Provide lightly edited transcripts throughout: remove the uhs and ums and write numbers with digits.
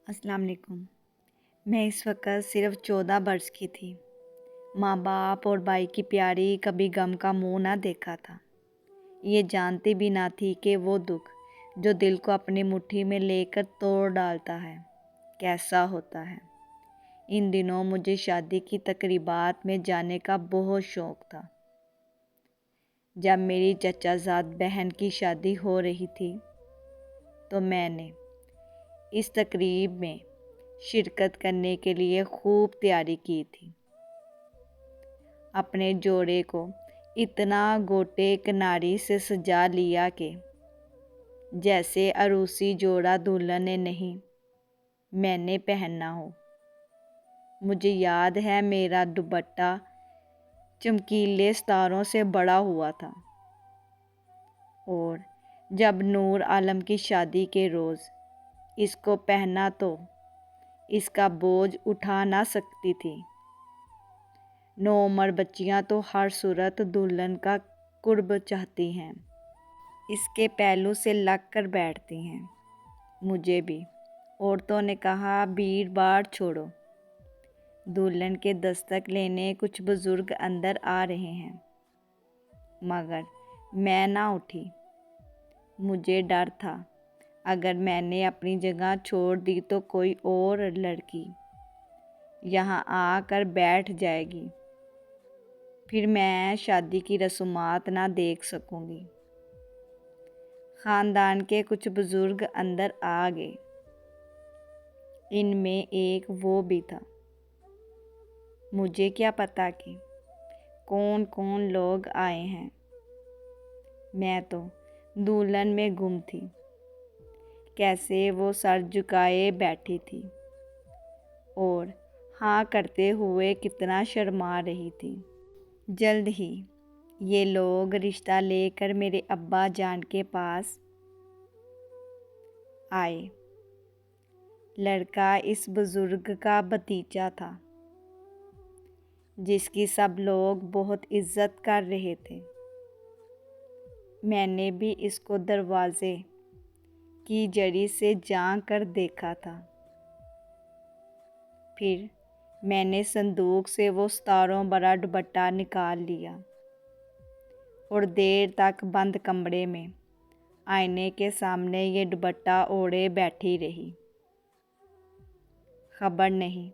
अस्सलाम वालेकुम। मैं इस वक्त सिर्फ 14 वर्ष की थी। माँ बाप और भाई की प्यारी कभी गम का मुंह ना देखा था। ये जानती भी ना थी कि वो दुख जो दिल को अपनी मुट्ठी में लेकर तोड़ डालता है कैसा होता है। इन दिनों मुझे शादी की तकरीबात में जाने का बहुत शौक़ था। जब मेरी चचाज़ाद बहन की शादी हो रही थी तो मैंने इस तकरीब में शिरकत करने के लिए खूब तैयारी की थी। अपने जोड़े को इतना गोटे किनारी से सजा लिया कि जैसे अरूसी जोड़ा दुल्हन ने नहीं मैंने पहनना हो। मुझे याद है मेरा दुपट्टा चमकीले सितारों से बड़ा हुआ था और जब नूर आलम की शादी के रोज़ इसको पहना तो इसका बोझ उठा ना सकती थी। नौउम्र बच्चियां तो हर सूरत दुल्हन का कुर्ब चाहती हैं, इसके पहलू से लग कर बैठती हैं। मुझे भी औरतों ने कहा भीड़ भाड़ छोड़ो, दुल्हन के दस्तक लेने कुछ बुजुर्ग अंदर आ रहे हैं। मगर मैं ना उठी। मुझे डर था अगर मैंने अपनी जगह छोड़ दी तो कोई और लड़की यहाँ आकर बैठ जाएगी, फिर मैं शादी की रस्मात ना देख सकूँगी। ख़ानदान के कुछ बुज़ुर्ग अंदर आ गए। इनमें एक वो भी था। मुझे क्या पता कि कौन कौन लोग आए हैं। मैं तो दुल्हन में गुम थी। कैसे वो सर झुकाए बैठी थी और हाँ करते हुए कितना शर्मा रही थी। जल्द ही ये लोग रिश्ता लेकर मेरे अब्बा जान के पास आए। लड़का इस बुज़ुर्ग का भतीजा था जिसकी सब लोग बहुत इज्जत कर रहे थे। मैंने भी इसको दरवाज़े की जड़ी से झांक कर देखा था। फिर मैंने संदूक से वो सितारों भरा दुपट्टा निकाल लिया और देर तक बंद कमरे में आईने के सामने ये दुपट्टा ओढ़े बैठी रही। खबर नहीं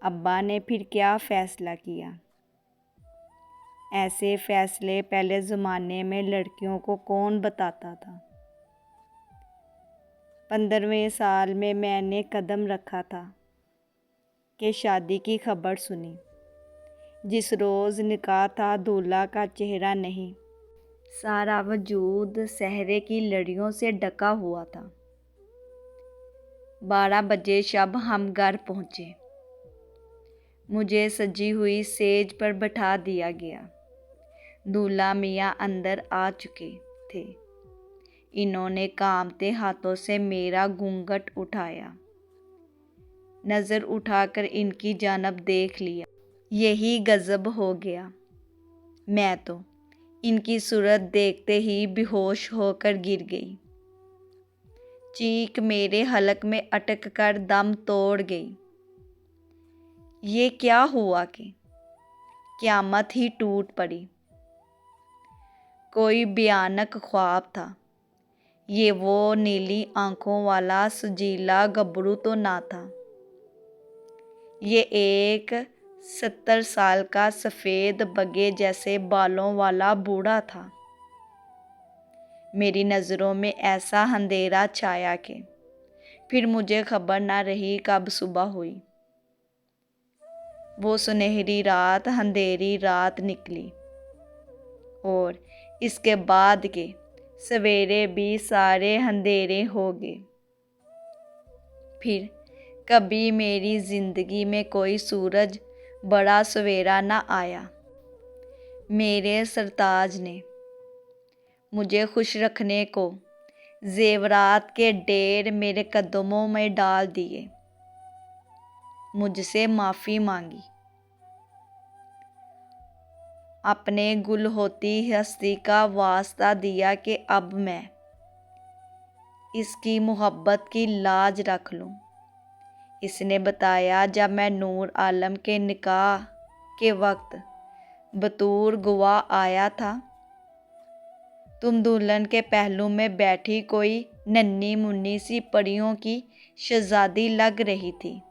अब्बा ने फिर क्या फ़ैसला किया। ऐसे फ़ैसले पहले ज़माने में लड़कियों को कौन बताता था। 15वें साल में मैंने कदम रखा था कि शादी की खबर सुनी। जिस रोज़ निकाह था दूल्हा का चेहरा नहीं, सारा वजूद सहरे की लड़ियों से ढका हुआ था। 12 बजे शब हम घर पहुँचे। मुझे सजी हुई सेज पर बैठा दिया गया। दूल्हा मियाँ अंदर आ चुके थे। इन्होंने कांपते हाथों से मेरा घूंघट उठाया, नज़र उठाकर इनकी जानब देख लिया। यही गज़ब हो गया। मैं तो इनकी सूरत देखते ही बेहोश होकर गिर गई। चीख मेरे हलक में अटक कर दम तोड़ गई। ये क्या हुआ कि क़यामत ही टूट पड़ी। कोई भयानक ख्वाब था। ये वो नीली आंखों वाला सुजीला गबरू तो ना था। ये एक 70 साल का सफ़ेद बगे जैसे बालों वाला बूढ़ा था। मेरी नज़रों में ऐसा अंधेरा छाया कि फिर मुझे खबर ना रही कब सुबह हुई। वो सुनहरी रात अंधेरी रात निकली और इसके बाद के सवेरे भी सारे अंधेरे हो गए। फिर कभी मेरी ज़िंदगी में कोई सूरज बड़ा सवेरा ना आया। मेरे सरताज ने मुझे खुश रखने को जेवरात के ढेर मेरे कदमों में डाल दिए। मुझसे माफ़ी मांगी। अपने गुल होती हस्ती का वास्ता दिया कि अब मैं इसकी मोहब्बत की लाज रख लूं। इसने बताया, जब मैं नूर आलम के निकाह के वक्त बतौर गवाह आया था, तुम दुल्हन के पहलू में बैठी कोई नन्ही मुन्नी सी परियों की शहजादी लग रही थी।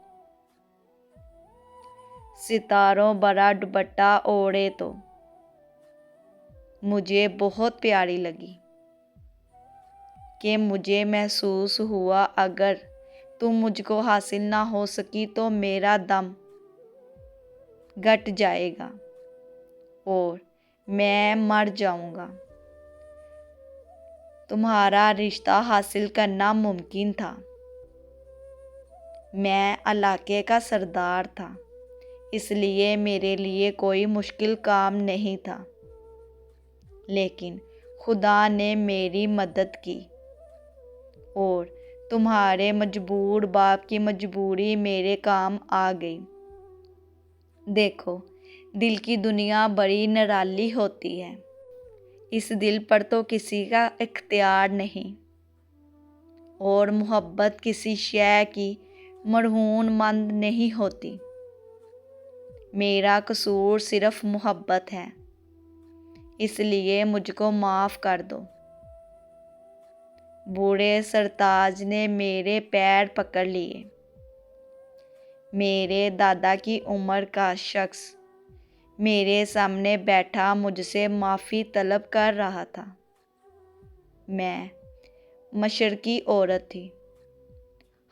सितारों भरा दुपट्टा ओढ़े तो मुझे बहुत प्यारी लगी कि मुझे महसूस हुआ अगर तुम मुझको हासिल ना हो सकी तो मेरा दम घट जाएगा और मैं मर जाऊंगा। तुम्हारा रिश्ता हासिल करना मुमकिन था। मैं इलाके का सरदार था, इसलिए मेरे लिए कोई मुश्किल काम नहीं था, लेकिन खुदा ने मेरी मदद की और तुम्हारे मजबूर बाप की मजबूरी मेरे काम आ गई। देखो, दिल की दुनिया बड़ी निराली होती है। इस दिल पर तो किसी का इख्तियार नहीं और मोहब्बत किसी शय की मरहून मंद नहीं होती। मेरा कसूर सिर्फ मोहब्बत है, इसलिए मुझको माफ़ कर दो। बूढ़े सरताज ने मेरे पैर पकड़ लिए। मेरे दादा की उम्र का शख्स मेरे सामने बैठा मुझसे माफ़ी तलब कर रहा था। मैं मशरकी औरत थी।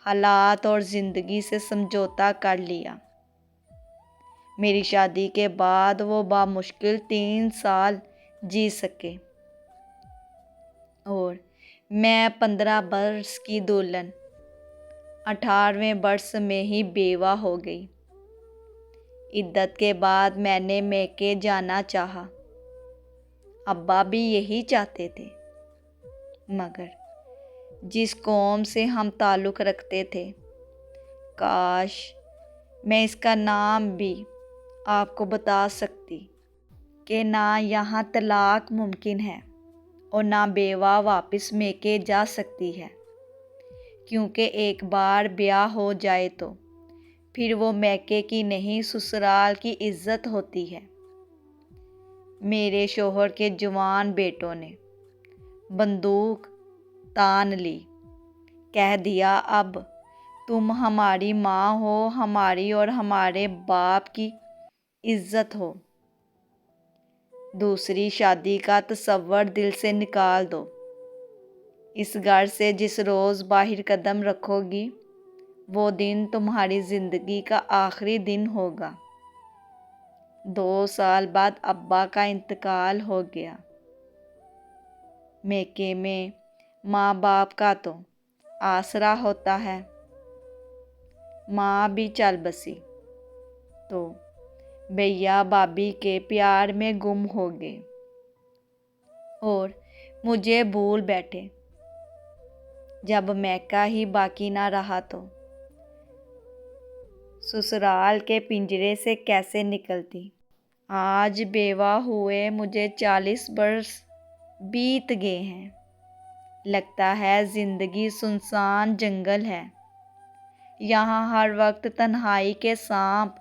हालात और ज़िंदगी से समझौता कर लिया। मेरी शादी के बाद वो बामुश्किल 3 साल जी सके और मैं 15 बरस की दुल्हन 18वें बरस में ही बेवा हो गई। इद्दत के बाद मैंने मैके जाना चाहा। अब्बा भी यही चाहते थे, मगर जिस कौम से हम ताल्लुक़ रखते थे, काश मैं इसका नाम भी आपको बता सकती कि ना यहाँ तलाक मुमकिन है और ना बेवा वापस मैके जा सकती है, क्योंकि एक बार ब्याह हो जाए तो फिर वो मैके की नहीं ससुराल की इज़्ज़त होती है। मेरे शोहर के जवान बेटों ने बंदूक तान ली। कह दिया, अब तुम हमारी माँ हो, हमारी और हमारे बाप की इज़्ज़त हो। दूसरी शादी का तसव्वुर दिल से निकाल दो। इस घर से जिस रोज़ बाहर कदम रखोगी, वो दिन तुम्हारी ज़िंदगी का आखिरी दिन होगा। 2 साल बाद अब्बा का इंतकाल हो गया। मैके में माँ बाप का तो आसरा होता है। माँ भी चल बसी तो भैया भाभी के प्यार में गुम हो गए और मुझे भूल बैठे। जब मैका ही बाकी ना रहा तो ससुराल के पिंजरे से कैसे निकलती। आज बेवा हुए मुझे 40 बरस बीत गए हैं। लगता है ज़िंदगी सुनसान जंगल है। यहाँ हर वक्त तन्हाई के सांप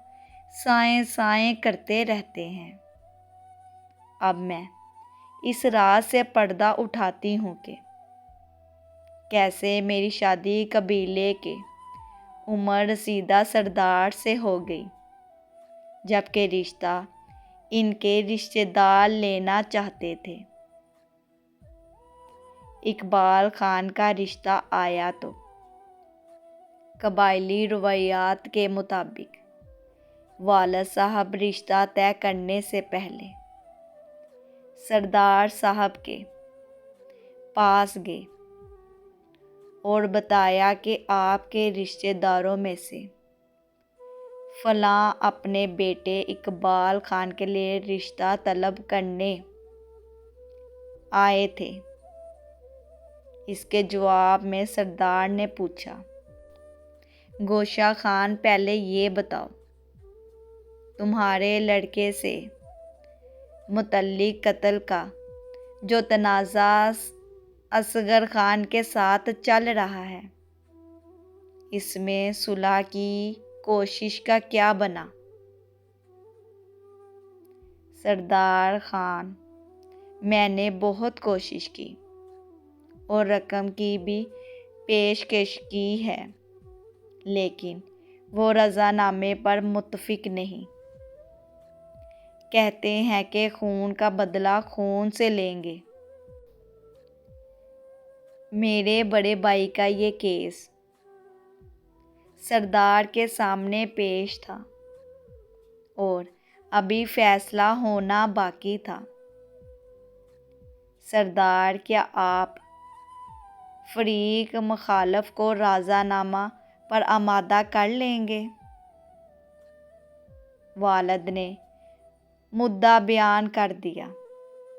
साएं साएं करते रहते हैं। अब मैं इस राज से पर्दा उठाती हूँ कि कैसे मेरी शादी कबीले के उमर रसीदा सरदार से हो गई, जबकि रिश्ता इनके रिश्तेदार लेना चाहते थे। इकबाल खान का रिश्ता आया तो कबायली रवायात के मुताबिक वालिद साहब रिश्ता तय करने से पहले सरदार साहब के पास गए और बताया कि आपके रिश्तेदारों में से फलां अपने बेटे इकबाल खान के लिए रिश्ता तलब करने आए थे। इसके जवाब में सरदार ने पूछा, गोशा खान, पहले ये बताओ, तुम्हारे लड़के से मुतल्लिक कत्ल का जो तनाज़ा असगर खान के साथ चल रहा है, इसमें सुलह की कोशिश का क्या बना? सरदार खान, मैंने बहुत कोशिश की और रकम की भी पेशकश की है, लेकिन वो रज़ानामे पर मुत्तफिक नहीं। कहते हैं कि खून का बदला खून से लेंगे। मेरे बड़े भाई का ये केस सरदार के सामने पेश था और अभी फैसला होना बाकी था। सरदार, क्या आप फरीक मुखालफ को राज़ानामा पर आमादा कर लेंगे? वालिद ने मुद्दा बयान कर दिया।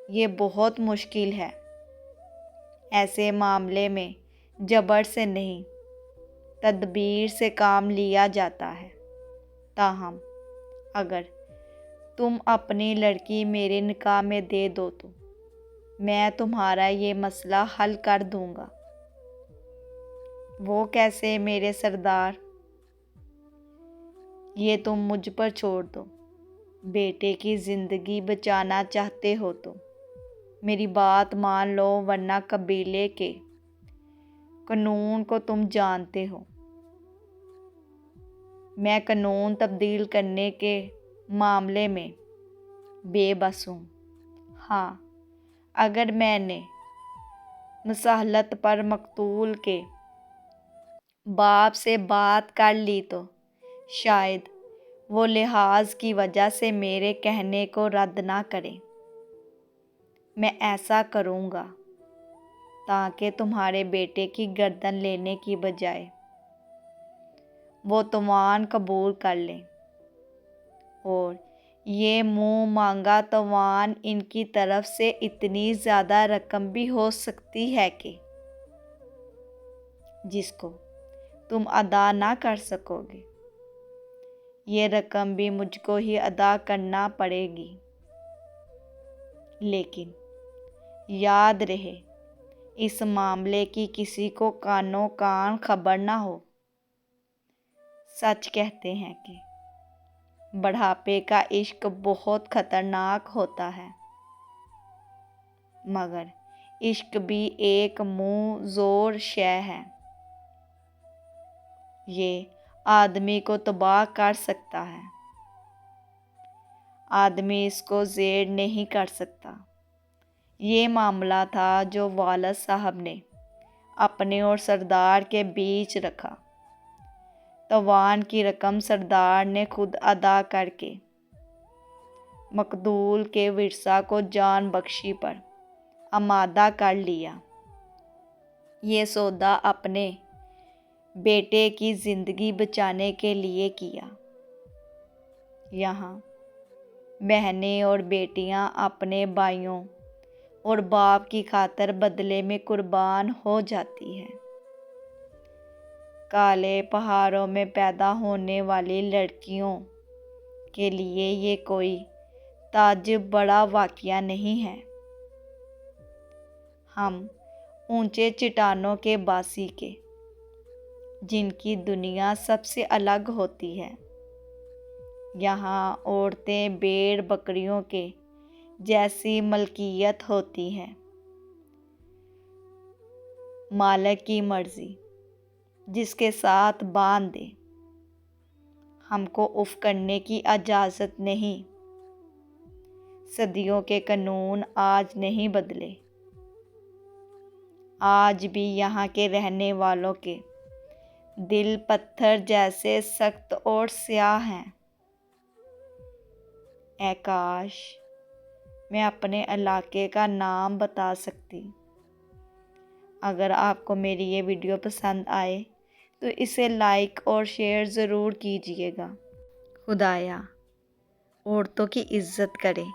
ये बहुत मुश्किल है। ऐसे मामले में जबर से नहीं, तदबीर से काम लिया जाता है। ताहम अगर तुम अपनी लड़की मेरे निकाह में दे दो तो मैं तुम्हारा ये मसला हल कर दूंगा। वो कैसे मेरे सरदार? ये तुम मुझ पर छोड़ दो। बेटे की ज़िंदगी बचाना चाहते हो तो मेरी बात मान लो, वरना कबीले के कानून को तुम जानते हो। मैं कानून तब्दील करने के मामले में बेबस हूँ। हाँ, अगर मैंने मुसाहलत पर मकतूल के बाप से बात कर ली तो शायद वो लिहाज की वजह से मेरे कहने को रद्द ना करें। मैं ऐसा करूँगा ताकि तुम्हारे बेटे की गर्दन लेने की बजाय वो तवान कबूल कर लें, और ये मुँह मांगा तवान इनकी तरफ से इतनी ज़्यादा रकम भी हो सकती है कि जिसको तुम अदा ना कर सकोगे। ये रकम भी मुझको ही अदा करना पड़ेगी, लेकिन याद रहे इस मामले की किसी को कानो कान खबर ना हो। सच कहते हैं कि बढ़ापे का इश्क बहुत खतरनाक होता है, मगर इश्क भी एक मुँह ज़ोर शय है। ये आदमी को तबाह कर सकता है, आदमी इसको ज़ेर नहीं कर सकता। ये मामला था जो वालिद साहब ने अपने और सरदार के बीच रखा। तवान की रकम सरदार ने खुद अदा करके मकदूल के विरसा को जान बख्शी पर आमादा कर लिया। ये सौदा अपने बेटे की ज़िंदगी बचाने के लिए किया। यहाँ बहनें और बेटियाँ अपने भाइयों और बाप की खातिर बदले में कुर्बान हो जाती हैं। काले पहाड़ों में पैदा होने वाली लड़कियों के लिए ये कोई ताज्जुब बड़ा वाक़या नहीं है। हम ऊंचे चट्टानों के बासी के, जिनकी दुनिया सबसे अलग होती है, यहाँ औरतें भेड़ बकरियों के जैसी मलकियत होती है। मालिक की मर्ज़ी जिसके साथ बांध दे, हमको उफ करने की इजाज़त नहीं। सदियों के कानून आज नहीं बदले। आज भी यहाँ के रहने वालों के दिल पत्थर जैसे सख्त और स्याह हैं। ऐ काश मैं अपने इलाके का नाम बता सकती। अगर आपको मेरी ये वीडियो पसंद आए तो इसे लाइक और शेयर ज़रूर कीजिएगा। खुदाया औरतों की इज़्ज़त करे।